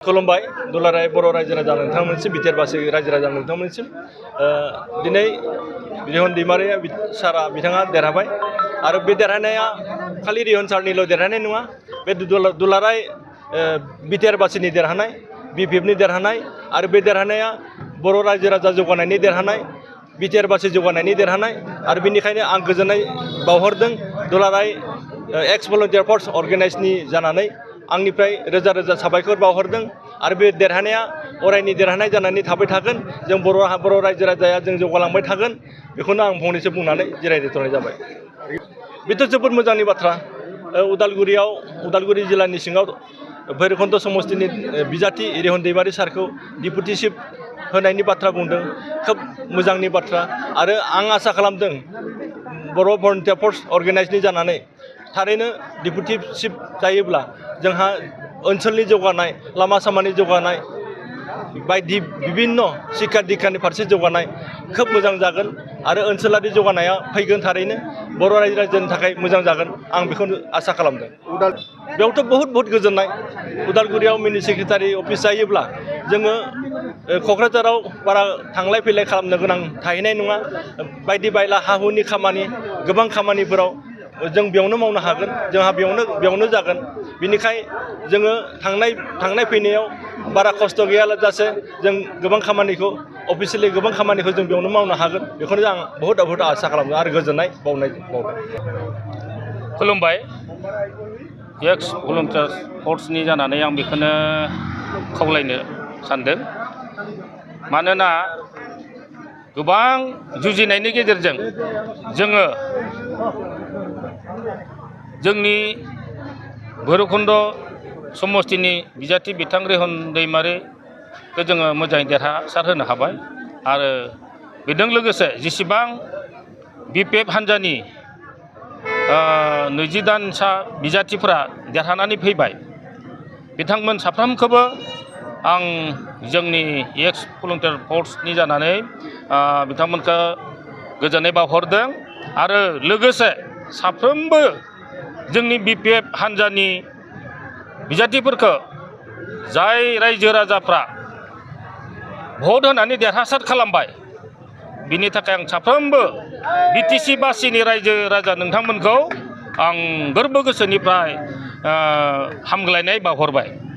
खुलुमबाय दुलाराय बर' रायजो राजा नोंथांमोनसिम बिटिआरबासि रायजो राजा नोंथांमोनसिम दिनै रिहन दैमारिया सारा बिथाङा देरहाबाय आरो बे देरहानाया खालि रिहन सारनिल' देरहानाय नङा बे दुलाराय बिटिआरबासिनि देरहानाय बिपिएफनि देरहानाय आरो बे देरहानाया बर' रायजो राजा जौगानायनि देरहानाय बिटिआरबासि जौगानायनि देरहानाय आरो बेनिखायनो आं गोजोननाय बावहरदों दुलाराय एक्स भलुन्टियार फर्स अर्गेनाइजनि जानानै आंनिफ्राय रोजा रोजा साबायखर बावहरदों आरो बे देरहानाया अरायनि देरहानाय जानानै थाबाय थागोन जों बर' रायजो राजाया जों जौगालांबाय थागोन बेखौनो आं फंनैसो बुंनानै जिरायथ'नाय जाबाय। बेथ' जोबोद मोजांनि बाथ्रा उदालगुरि जिल्लानि सिङाव भैरबखुन्द समस्तिनि बिजाथि रिहन दैमारि सारखौ डिपुटिशिप होनायनि बाथ्रा बुंदों खोब मोजांनि बाथ्रा आरो आं आसा खालामदों बर' भलुन्टियार फर्स अर्गेनाइजनि जानानै थारैनो डिपुटिशिप जायोब्ला जोंहा ओनसोलनि जौगानाय लामा सामानि जौगानाय बायदि बिभिन्न शिक्षा दीक्षानि फारसे जौगानाय खोब मोजां जागोन आरो ओनसोलारि जौगानाया फैगोन थारैनो बर' रायजोनि थाखाय मोजां जागोन आं बेखौनो आसा खालामदों। बेयावथ' बहुत गोजोननाय उदालगुरियाव मिनि सेक्रेटारि अफिस जायोब्ला जोङो क'क्राझाराव बारा थांलाय फैलाय खालामनो गोनां थाहैनाय नङा बायदि बायला हा हुनि खामानि गोबां खामानिफोराव जों बेयावनो मावनो हागोन जोंहा बेयावनो जागोन बिनिखायनो जोङो थांनाय फैनायाव बारा खस्थ' गैयालासे जों गोबां खामानिखौ अफिसियेलि गोबां खामानिखौ जों बेयावनो मावनो हागोन बेखौनो आं बहुद आसा खालामदों आरो गोजोननाय बावदों। खुलुमबाय एक्स भलुन्टियार फर्सनि जानानै आं बेखौनो खावलायनो सानदों मानोना गोबां जुजिनायनि गेजेरजों जोङो जोंनि भैरबखुन्द समस्तिनि बिजाथि बिथां रिहन दैमारिखौ जोङो मोजाङै देरहासार होनो हाबाय आरो बेजों लोगोसे जेसेबां बिपिएफ हान्जानि 20 दानसा बिजाथिफोरा देरहानानै फैबाय बिथांमोन साफ्रोमखौबो आं जोंनि एक्स भलुन्टियार फर्सनि जानानै बिथांमोनखौ गोजोननाय बावहरदों आरो लोगोसे साफ्रोमबो जोंनि बिपिएफ हान्जानि बिजाथिफोरखौ जाय रायजो राजाफ्रा भट होनानै देरहासार खालामबाय बिनि थाखाय आं साफ्रोमबो बिटिसि बासिनि रायजो राजा नोंथांमोनखौ आं गोरबो गोसोनिफ्राय हामग्लायनाय बावहरबाय।